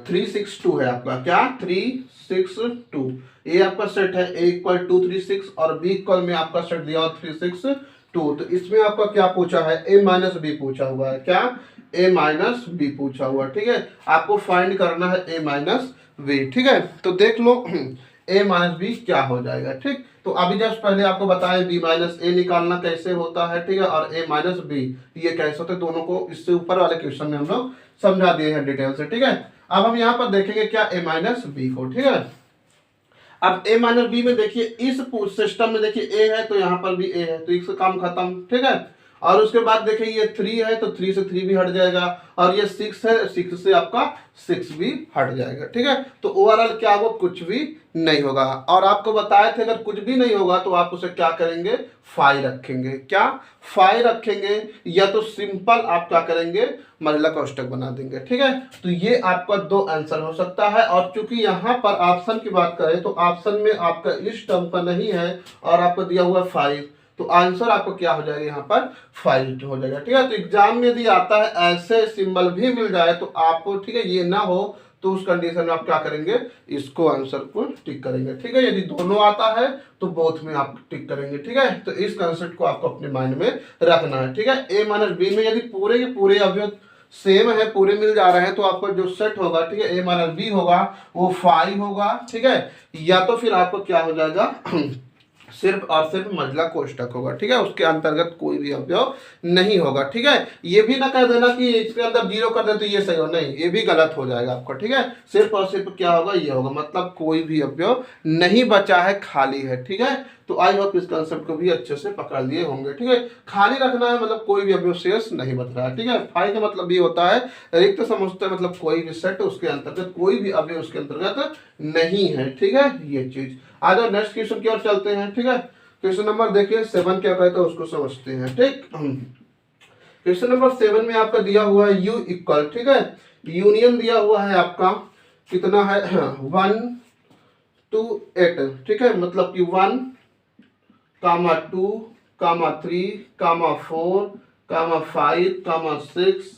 3 6 2 है आपका, क्या 3 6 2, ये आपका सेट है a इक्वल 2 3 6 और b इक्वल में आपका सेट दिया हुआ 3 6 2। तो इसमें आपका क्या पूछा है, a माइनस बी पूछा हुआ है, क्या a माइनस बी पूछा हुआ। ठीक है, आपको फाइंड करना है a माइनस बी। ठीक है, तो देख लो a माइनस बी क्या हो जाएगा। ठीक, तो अभी जस्ट पहले आपको बताएं b माइनस ए निकालना कैसे होता है। ठीक है, और a माइनस बी ये कैसे होते हैं, दोनों को इससे ऊपर वाले क्वेश्चन में हम लोग समझा दिए हैं डिटेल से। ठीक है, अब हम यहाँ पर देखेंगे क्या a माइनस बी को। ठीक है, अब a माइनस बी में देखिए इस सिस्टम में देखिए a है तो यहाँ पर भी a है, तो इसका काम खत्म। ठीक है, और उसके बाद देखिए ये 3 है तो 3 से 3 भी हट जाएगा, और ये 6 है 6 से आपका 6 भी हट जाएगा। ठीक है, तो ओवरऑल क्या होगा, कुछ भी नहीं होगा। और आपको बताए थे अगर कुछ भी नहीं होगा तो आप उसे क्या करेंगे, फाई रखेंगे, क्या फाई रखेंगे, या तो सिंपल आप क्या करेंगे, महिला कोष्टक बना देंगे। ठीक है, तो ये आपका 2 आंसर हो सकता है। और चूंकि यहाँ पर ऑप्शन की बात करें तो ऑप्शन में आपका इस टर्म का नहीं है और आपको दिया हुआ 5, तो आंसर आपको क्या हो जाएगा यहाँ पर 5 हो जाएगा। ठीक है, तो एग्जाम में यदि आता है ऐसे सिंबल भी मिल जाए तो आपको, ठीक है, ये ना हो तो उस कंडीशन में आप क्या करेंगे, इसको आंसर को टिक करेंगे। ठीक है, यदि दोनों आता है तो बोथ में आप टिक करेंगे। ठीक है, तो इस कंसेप्ट को आपको अपने माइंड में रखना है। ठीक है, ए माइनस बी में यदि पूरे के पूरे अवयव सेम है, पूरे मिल जा रहे हैं, तो आपका जो सेट होगा, ठीक है, ए माइनस बी होगा वो 5 होगा। ठीक है, या तो फिर आपको क्या हो जाएगा सिर्फ और सिर्फ मजला कोष्टक होगा। ठीक है, उसके अंतर्गत कोई भी अवयव नहीं होगा। ठीक है, ये भी ना कह देना कि इसके अंदर 0 कर दे तो ये सही हो, नहीं, ये भी गलत हो जाएगा आपको। ठीक है, सिर्फ और सिर्फ क्या होगा, ये होगा, मतलब कोई भी अवयव नहीं बचा है, खाली है। ठीक है, तो आई होप इस कंसेप्ट को भी अच्छे से पकड़ लिए होंगे। ठीक है, खाली रखना है मतलब कोई भी अवयव शेष नहीं बच रहा है। ठीक है, फाई का मतलब ये होता है रिक्त समझते हैं, मतलब कोई भी सेट उसके अंतर्गत कोई भी अवयव उसके अंतर्गत नहीं है। ठीक है, ये चीज। आ जाओ नेक्स्ट क्वेश्चन की ओर चलते हैं। ठीक है, क्वेश्चन नंबर देखिए 7 क्या कहता है उसको समझते हैं। ठीक, क्वेश्चन नंबर 7 में आपका दिया हुआ है U इक्वल, ठीक है, यूनियन दिया हुआ है आपका कितना है 1 to 8। ठीक है, मतलब कि 1, 2, 3, 4, 5, 6,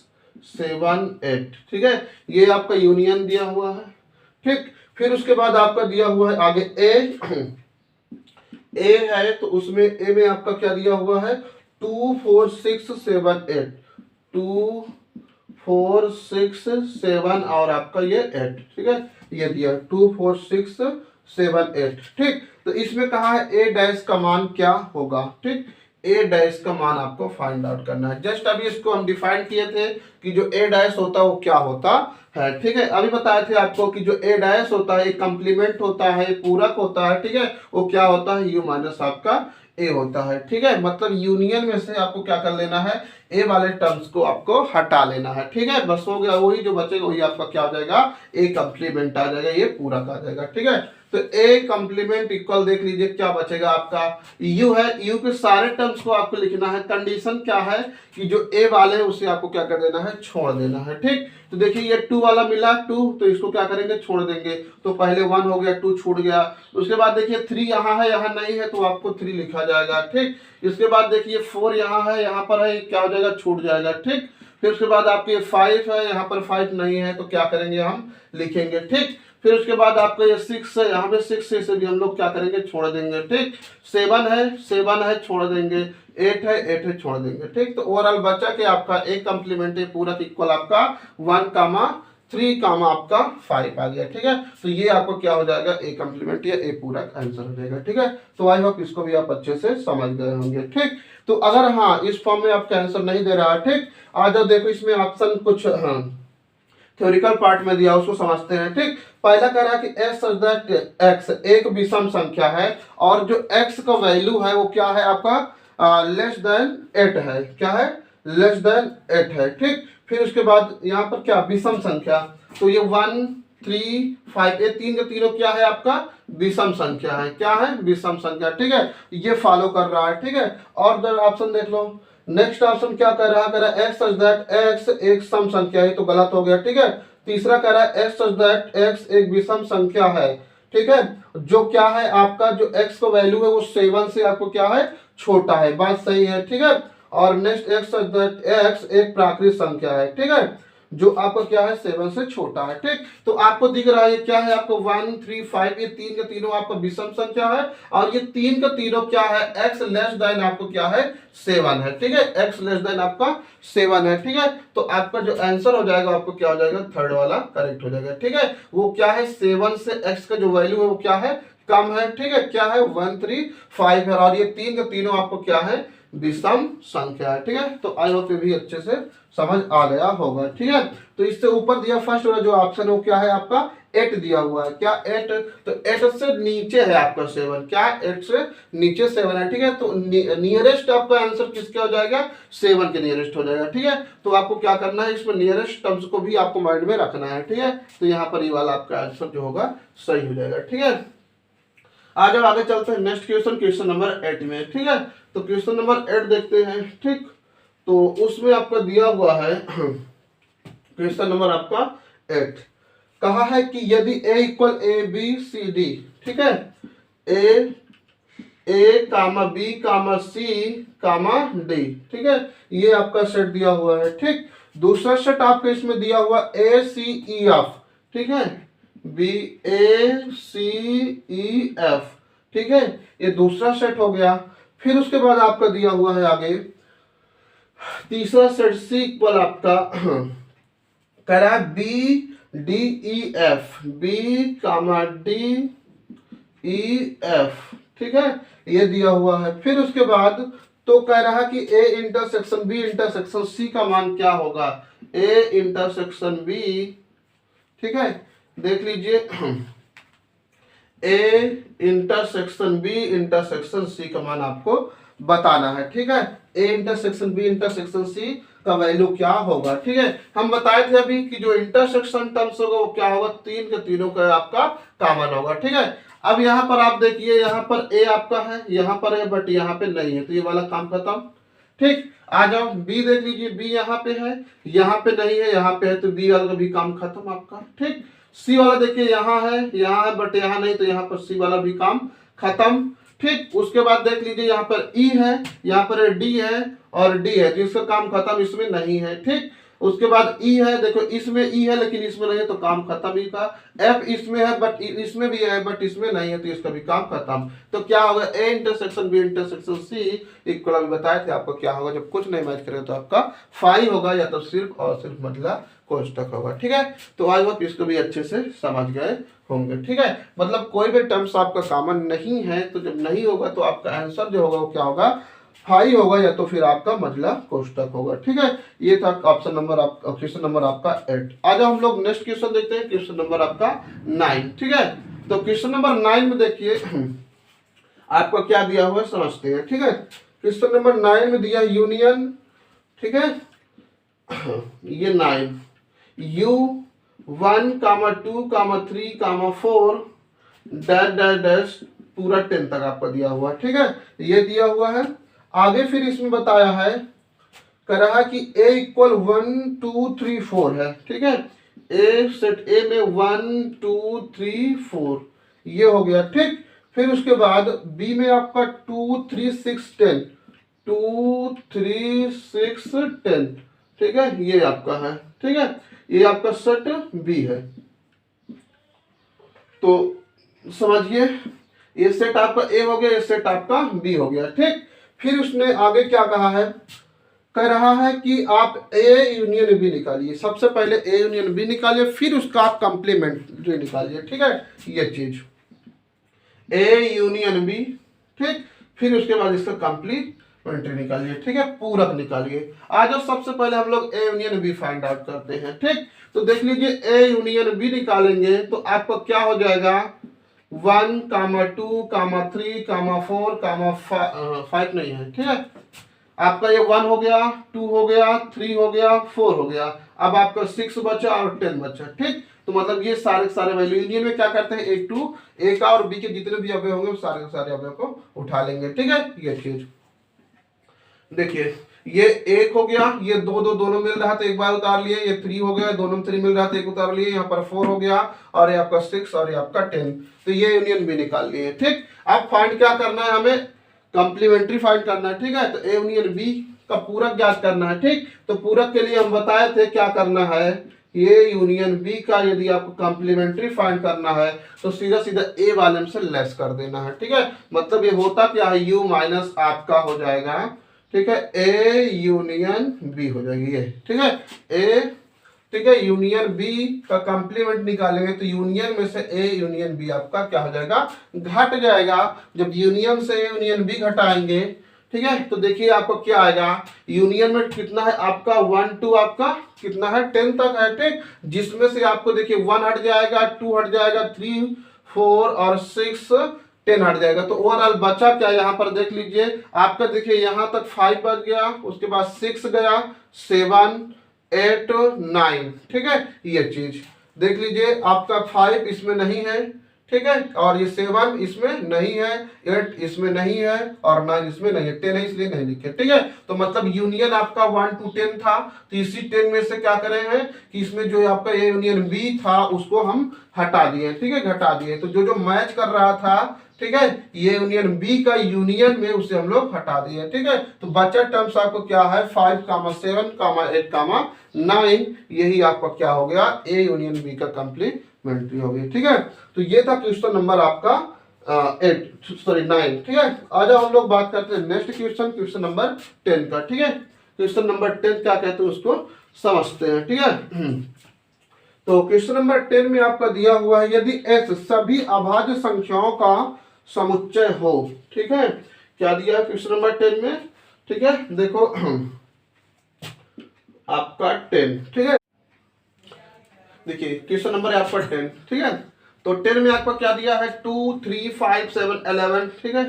7, 8। ठीक है, ये आपका यूनियन दिया हुआ है। ठीक, फिर उसके बाद आपका दिया हुआ है आगे ए है, तो उसमें ए में आपका क्या दिया हुआ है 2, 4, 6, 7, 8, 2, 4, 6, 7 और आपका ये 8। ठीक है, ये दिया 2, 4, 6, 7, 8। ठीक, तो इसमें कहा है ए डैश का मान क्या होगा। ठीक, ए डैश का मान आपको फाइंड आउट करना है। जस्ट अभी इसको हम डिफाइन किए थे कि जो ए डैश होता है वो क्या होता है। ठीक है, अभी बताए थे आपको कि जो ए डैश होता है एक कंप्लीमेंट होता है, पूरक होता है। ठीक है, वो क्या होता है यू माइनस आपका ए होता है। ठीक है, मतलब यूनियन में से आपको क्या कर लेना है, ए वाले टर्म्स को आपको हटा लेना है। ठीक है, बस हो गया, वही जो बचेगा वही आपका क्या हो जाएगा, ए कंप्लीमेंट आ जाएगा, ये पूरक आ जाएगा। ठीक है, तो ए कंप्लीमेंट इक्वल देख लीजिए क्या बचेगा आपका यू है, यू के सारे टर्म्स को आपको लिखना है। कंडीशन क्या है कि जो ए वाले है उसे आपको क्या कर देना है, छोड़ देना है। ठीक, तो देखिए ये 2 वाला मिला 2, तो इसको क्या करेंगे, छोड़ देंगे। तो पहले 1 हो गया, 2 छूट गया। उसके बाद देखिए 3 यहाँ है, यहाँ नहीं है, तो आपको 3 लिखा जाएगा। ठीक, इसके बाद देखिए 4 यहाँ है, यहाँ पर है, क्या हो जाएगा, छूट जाएगा। ठीक, फिर उसके बाद आपके 5 है, यहाँ पर 5 नहीं है, तो क्या करेंगे, हम लिखेंगे। ठीक, फिर उसके बाद आपका ये 6 है, यहाँ पे 6 है, इसे भी हम लोग क्या करेंगे, छोड़ देंगे। ठीक, 7 है, छोड़ देंगे। 8 है, छोड़ देंगे। ठीक, तो ओवरऑल बचा कि आपका एक कंप्लीमेंट्री पूरक इक्वल आपका 1, 3, आपका 5 आ गया। ठीक है, तो ये आपको क्या हो जाएगा, ए कंप्लीमेंट्री ए पूरक आंसर हो जाएगा। ठीक है, तो आई होप इसको भी आप अच्छे से समझ गए होंगे। ठीक, तो अगर हाँ इस फॉर्म में आपका आंसर नहीं दे रहा है, ठीक, आ जाओ देखो इसमें ऑप्शन कुछ थ्योरिकल पार्ट में दिया उसको समझते हैं। ठीक, पहला कह रहा है कि एस सच दैट एक्स एक विषम संख्या है और जो एक्स का वैल्यू है वो क्या है आपका लेस देन 8 है। क्या है, लेस देन 8 है। ठीक, फिर उसके बाद यहाँ पर क्या विषम संख्या, तो ये 1, 3, 5 ये तीन के तीनों क्या है आपका विषम संख्या है। क्या है, विषम संख्या। ठीक है, ये फॉलो कर रहा है। ठीक है, और ऑप्शन देख लो, नेक्स्ट ऑप्शन क्या कर रहा है एक्स सच दैट एक्स एक सम संख्या है, तो गलत हो गया। ठीक है, तीसरा कह रहा है एक्स सच दैट एक्स एक विषम संख्या है। ठीक है, जो क्या है आपका जो एक्स का वैल्यू है वो 7 से आपको क्या है छोटा है, बात सही है। ठीक है, और next x such that x एक प्राकृतिक संख्या है। ठीक है, जो आपका क्या है 7 से छोटा है। ठीक, तो आपको दिख रहा है क्या है आपको 1, 3, 5 ये तीन के तीनों आपका विषम संख्या है और ये तीन के तीनों क्या है x लेस देन आपको क्या है 7 है। ठीक है, x लेस देन आपका 7 है। ठीक है, तो आपका जो आंसर हो जाएगा आपको क्या हो जाएगा, थर्ड वाला करेक्ट हो जाएगा। ठीक है, वो क्या है 7 से x का जो वैल्यू है वो क्या है कम है। ठीक है, क्या है 1, 3, 5 है और ये तीन के तीनों आपको क्या है विषम संख्या है। ठीक है, तो आई होप ये भी अच्छे से समझ आ गया होगा। ठीक है, तो इससे ऊपर दिया फर्स्ट वाला जो ऑप्शन है वो क्या है आपका 8 दिया हुआ है। क्या 8, तो 8 से नीचे है आपका 7। क्या 8 से नीचे 7 है। ठीक है, तो नियरेस्ट आपका आंसर किसके हो जाएगा 7 के नियरेस्ट हो जाएगा। ठीक है, तो आपको क्या करना है इसमें नियरेस्ट टर्म्स को भी आपको माइंड में रखना है। ठीक है, तो यहाँ पर ये वाला आपका आंसर जो होगा सही हो जाएगा। ठीक है, आज अब आगे चलते हैं नेक्स्ट क्वेश्चन, क्वेश्चन नंबर 8 में। ठीक है, तो क्वेश्चन नंबर 8 देखते हैं। ठीक, तो उसमें आपका दिया हुआ है क्वेश्चन नंबर आपका 8 कहा है कि यदि a equal A B C D, ठीक है, ए कामा बी कामा सी कामा डी, ठीक है, ये आपका सेट दिया हुआ है। ठीक, दूसरा सेट आपको इसमें दिया हुआ ए सी ई एफ, ठीक है, बी ए सी ई एफ, ठीक है, ये दूसरा सेट हो गया। फिर उसके बाद आपका दिया हुआ है आगे तीसरा सेट सी इक्वल आपका कह रहा है B D E F, B comma D E F, ठीक है, ये दिया हुआ है। फिर उसके बाद तो कह रहा है कि A intersection B intersection C का मान क्या होगा, ए इंटरसेक्शन बी, ठीक है, देख लीजिए A intersection B intersection C का मान आपको बताना है। ठीक है, A intersection B intersection C का वैल्यू क्या होगा। ठीक है, हम बताए थे अभी कि जो इंटरसेक्शन टर्म्स होगा वो क्या होगा, तीन के तीनों का आपका कॉमन होगा। ठीक है, अब यहाँ पर आप देखिए, यहाँ पर ए आपका है, यहाँ पर है बट यहाँ पे नहीं है, तो ये वाला काम खत्म। ठीक, आ जाओ बी देख लीजिए, बी यहाँ पे है, यहाँ पे नहीं है, यहाँ पे है, तो बी वाला का भी काम खत्म आपका। ठीक, सी वाला देखिए यहाँ है बट यहाँ नहीं, तो यहाँ पर सी वाला भी काम खत्म। ठीक, उसके बाद देख लीजिए यहाँ पर ई है, यहाँ पर डी है और डी है, जिसका काम खत्म, इसमें नहीं है। ठीक, उसके बाद ई है, देखो इसमें ई है लेकिन इसमें नहीं है, तो काम खत्म ही का। एफ इसमें है बट इसमें भी है बट इसमें नहीं है, तो इसका भी काम खत्म। तो क्या होगा, A intersection B intersection C equal, अभी बताए थे आपको क्या होगा, जब कुछ नहीं मैच करे तो आपका फाइव होगा, या तो सिर्फ और सिर्फ मतलब कोष्टक होगा। ठीक है, तो आज आप इसको भी अच्छे से समझ गए होंगे। ठीक है, मतलब कोई भी टर्म्स आपका कॉमन नहीं है, तो जब नहीं होगा तो आपका आंसर जो होगा वो क्या होगा, फाइव होगा, या तो फिर आपका मतलब कोष्टक होगा। ठीक है, ये था ऑप्शन नंबर आपका, क्वेश्चन नंबर आपका 8। आज हम लोग नेक्स्ट क्वेश्चन देखते हैं, क्वेश्चन नंबर आपका 9। ठीक है, तो क्वेश्चन नंबर 9 में देखिए आपका क्या दिया हुआ है समझते हैं। ठीक है, क्वेश्चन नंबर 9 में दिया यूनियन, ठीक है, ये 9 U 1, 2, 3, 4 डैश डैश डैश पूरा 10 तक आपका दिया हुआ है। ठीक है, ये दिया हुआ है। आगे फिर इसमें बताया है, कह रहा है कि a इक्वल 1 2 3 4 है। ठीक है, ए सेट ए में 1 2 3 4 ये हो गया। ठीक, फिर उसके बाद बी में आपका 2 3 6 10 2 3 6 10, ठीक है, ये आपका है। ठीक है, ये आपका सेट बी है। तो समझिए, ये सेट आपका ए हो गया, ये सेट आपका बी हो गया। ठीक, फिर उसने आगे क्या कहा है, कह रहा है कि आप ए यूनियन बी निकालिए। सबसे पहले ए यूनियन बी निकालिए, फिर उसका आप कंप्लीमेंट्री निकालिए। ठीक है, ये चीज ए यूनियन बी, ठीक, फिर उसके बाद इसका कंप्लीमेंट्री निकालिए। ठीक है, पूरक निकालिए। आज सबसे पहले हम लोग A union B find out करते हैं। ठीक, तो देख लीजिए ए यूनियन बी निकालेंगे तो आपका क्या हो जाएगा, 1, 2, 3, 4, 5 नहीं है। ठीक है, आपका ये 1 हो गया, 2 हो गया, 3 हो गया, 4 हो गया, अब आपका 6 बचा और 10 बचा। ठीक, तो मतलब ये सारे सारे वैल्यू यूनियन में क्या करते हैं, ए का और बी के जितने भी अवयव होंगे सारे सारे अवयव को उठा लेंगे। ठीक है, ये चीज देखिए, ये 1 हो गया, ये 2 2 दोनों मिल रहा था एक बार उतार लिए, ये 3 हो गया, दोनों 3 मिल रहा था एक उतार लिए, यहाँ पर 4 हो गया और ये आपका 6 और ये आपका 10, तो ये यूनियन भी निकाल लिए। ठीक, अब फाइंड क्या करना है, हमें कंप्लीमेंट्री फाइंड करना है। ठीक है, तो ए यूनियन बी का पूरक ज्ञात करना है। ठीक, तो पूरक के लिए हम बताए थे क्या करना है, ये यूनियन बी का यदि आपको कंप्लीमेंट्री फाइंड करना है तो सीधा सीधा ए वाले से लेस कर देना है। ठीक है, मतलब ये होता क्या है, यू माइनस आपका हो जाएगा, ठीक है, ए यूनियन बी हो जाएगी ये। ठीक है, ए, ठीक है, यूनियन बी का कंप्लीमेंट निकालेंगे तो यूनियन में से ए यूनियन बी आपका क्या हो जाएगा, घट जाएगा। जब यूनियन से यूनियन बी घटाएंगे, ठीक है, तो देखिए आपको क्या आएगा, यूनियन में कितना है आपका 1 2 आपका कितना है 10 तक है। ठीक, जिसमें से आपको देखिए 1 हट जाएगा, 2 हट जाएगा, 3 4 और 6 10 हट जाएगा, तो ओवरऑल बचा क्या, यहाँ पर देख लीजिए आपका, देखिए यहाँ तक 5 बच गया, उसके बाद 6 गया, 7 8 9, ठीक है, ये चीज देख लीजिए आपका 5 इसमें नहीं है। ठीक है, और ये 7 इसमें नहीं है, 8 इसमें नहीं है और 9 इसमें नहीं है, 10 है इसलिए नहीं लिखे। ठीक है, तो मतलब यूनियन आपका 1 to 10 था, तो इसी 10 में से क्या करे हैं कि इसमें जो आपका ए यूनियन बी था उसको हम हटा दिए। ठीक है, घटा दिए, तो जो जो मैच कर रहा था, ठीक है, ये यूनियन बी का यूनियन में उसे हम लोग हटा दिए। ठीक है, तो बचा टर्म्स आपको क्या है 5, 7, 8, 9, यही आपका क्या हो गया ए यूनियन बी का कंप्लीमेंट्री हो गया। ठीक है, तो ये था क्वेश्चन नंबर आपका 9। ठीक है, आज हम लोग बात करते हैं नेक्स्ट क्वेश्चन, क्वेश्चन नंबर 10 का। ठीक है, क्वेश्चन नंबर 10 क्या कहते हैं उसको समझते हैं। ठीक है, तो क्वेश्चन नंबर 10 में आपका दिया हुआ है यदि s सभी अभाज्य संख्याओं का समुच्चय हो। ठीक है, क्या दिया है क्वेश्चन नंबर 10 में। ठीक है, देखो आपका 10। ठीक है, देखिए क्वेश्चन नंबर है आपका 10। ठीक है, तो 10 में आपका क्या दिया है 2, 3, 5, 7, 11। ठीक है,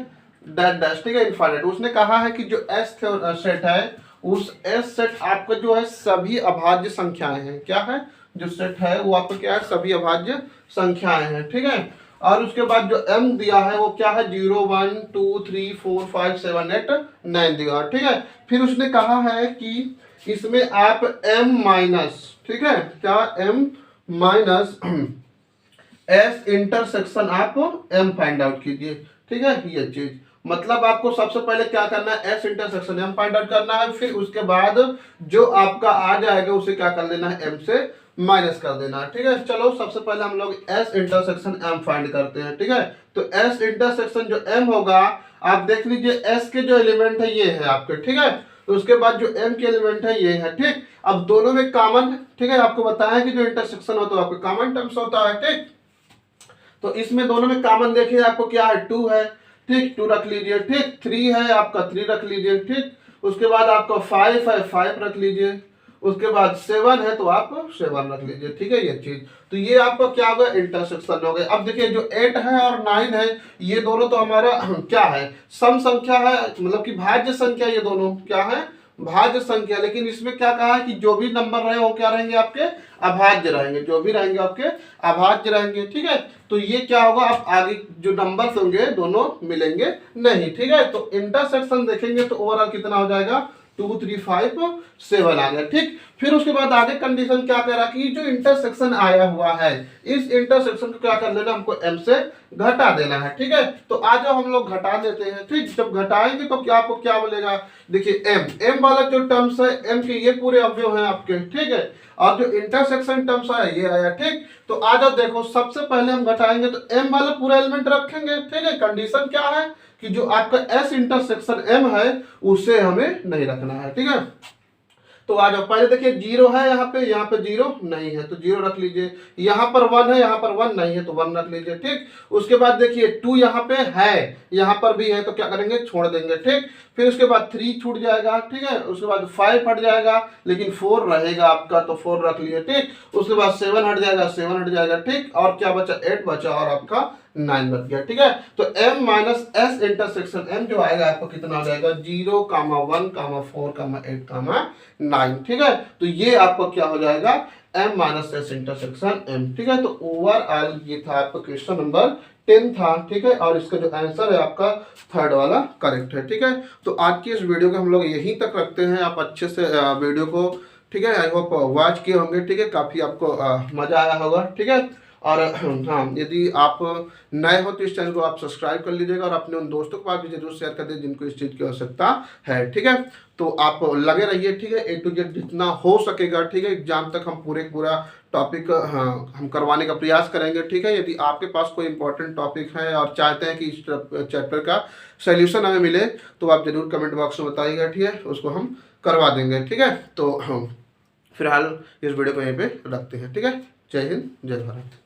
डैश डैश। ठीक है, इनफाइनाइट। उसने कहा है कि जो एस सेट है उस एस सेट आपका जो है सभी अभाज्य संख्याएं हैं। क्या है जो सेट है वो आपका क्या है सभी अभाज्य संख्याएं हैं। ठीक है, और उसके बाद जो m दिया है वो क्या है 0, 1, 2, 3, 4, 5, 7, 8, 9 दिया। ठीक है, फिर उसने कहा है कि इसमें आप m माइनस, ठीक है, क्या m माइनस s इंटरसेक्शन आप m फाइंड आउट कीजिए। ठीक है, ये चीज मतलब आपको सबसे पहले क्या करना है s intersection m find out करना है, फिर उसके बाद जो आपका आ जाएगा उसे क्या कर लेना है m से माइनस कर देना। ठीक है, चलो सबसे पहले हम लोग s इंटरसेक्शन m फाइंड करते हैं। ठीक है, तो s इंटरसेक्शन जो m होगा आप देख लीजिए s के जो एलिमेंट है ये है आपके। ठीक है, तो उसके बाद जो m के एलिमेंट है ये है। ठीक, अब दोनों में कॉमन, ठीक है, आपको बताया कि जो इंटरसेक्शन होता है आपको कॉमन टर्म्स होता है। ठीक, तो इसमें दोनों में कॉमन देखिए आपको क्या है 2 है। ठीक, 2 रख लीजिए। ठीक, 3 है आपका 3 रख लीजिए। ठीक, उसके बाद आपका 5 है 5 रख लीजिए। उसके बाद 7 है तो आप 7 रख लीजिए। ठीक है, ये चीज तो ये आपका क्या होगा इंटरसेक्शन हो गया। अब देखिए जो 8 है और 9 है ये दोनों तो हमारा क्या है सम संख्या है, मतलब कि भाज्य संख्या, ये दोनों क्या है भाज्य संख्या। लेकिन इसमें क्या कहा है कि जो भी नंबर रहे वो क्या रहेंगे आपके अभाज्य रहेंगे, जो भी रहेंगे आपके अभाज्य रहेंगे। ठीक है, तो ये क्या होगा आप आगे जो नंबर्स होंगे दोनों मिलेंगे नहीं। ठीक है, तो इंटरसेक्शन देखेंगे तो ओवरऑल कितना हो जाएगा 2, 3, 5, 7 आ गया। ठीक, फिर उसके बाद आगे कंडीशन क्या कह रहा कि जो इंटरसेक्शन आया हुआ है इस इंटरसेक्शन को क्या कर लेना हमको m से घटा देना है। ठीक है, तो आज हम लोग घटा देते हैं। ठीक, जब घटाएंगे तो क्या आपको क्या मिलेगा देखिए m वाला जो टर्म्स है m के ये पूरे अवयव हैं आपके। ठीक है, और जो इंटरसेक्शन टर्म्स आया ये आया। ठीक, तो आ जाओ देखो सबसे पहले हम घटाएंगे तो m वाला पूरा एलिमेंट रखेंगे। ठीक है, कंडीशन क्या है कि जो आपका s इंटरसेक्शन m है उसे हमें नहीं रखना है। ठीक है, तो आ जाओ पहले देखिए 0 है यहाँ पे 0 नहीं है तो 0 रख लीजिए। यहाँ पर 1 है यहाँ पर 1 नहीं है तो 1 रख लीजिए। ठीक, उसके बाद देखिए 2 यहाँ पे है यहाँ पर भी है तो क्या करेंगे छोड़ देंगे। ठीक, फिर उसके बाद 3 छूट जाएगा। ठीक है, उसके बाद 5 हट जाएगा लेकिन 4 रहेगा आपका तो 4 रख लिए। ठीक, उसके बाद 7 हट जाएगा 7 हट जाएगा। ठीक, और क्या बचा 8 बचा और आपका 9 बच गया। ठीक है, तो m minus s intersection m जो आएगा आपको कितना हो जाएगा 0, 1, 4, 8, 9। ठीक है, तो ये आपको क्या हो जाएगा m minus s intersection m। ठीक है, तो ओवरऑल ये था आपका क्वेश्चन नंबर 10 था। ठीक है, और इसका जो आंसर है आपका थर्ड वाला करेक्ट है। ठीक है, तो आज की इस वीडियो को हम लोग यहीं तक रखते हैं। आप अच्छे से वीडियो को ठीक है आई होप वॉच किए होंगे। ठीक है, काफ़ी आपको मज़ा आया होगा। ठीक है, और हाँ यदि आप नए हो तो इस चैनल को आप सब्सक्राइब कर लीजिएगा और अपने उन दोस्तों के पास भी जरूर शेयर कर दीजिए जिनको इस चीज़ की आवश्यकता है। ठीक है, तो आप लगे रहिए। ठीक है, A to Z जितना हो सकेगा। ठीक है, एग्जाम तक हम पूरा टॉपिक हम करवाने का प्रयास करेंगे। ठीक है, यदि आपके पास कोई इंपॉर्टेंट टॉपिक है और चाहते हैं कि इस चैप्टर का सोल्यूशन हमें मिले तो आप जरूर कमेंट बॉक्स में बताइएगा। ठीक है, उसको हम करवा देंगे। ठीक है, तो फिलहाल इस वीडियो को यहीं पे रखते हैं। ठीक है, जय हिंद जय भारत।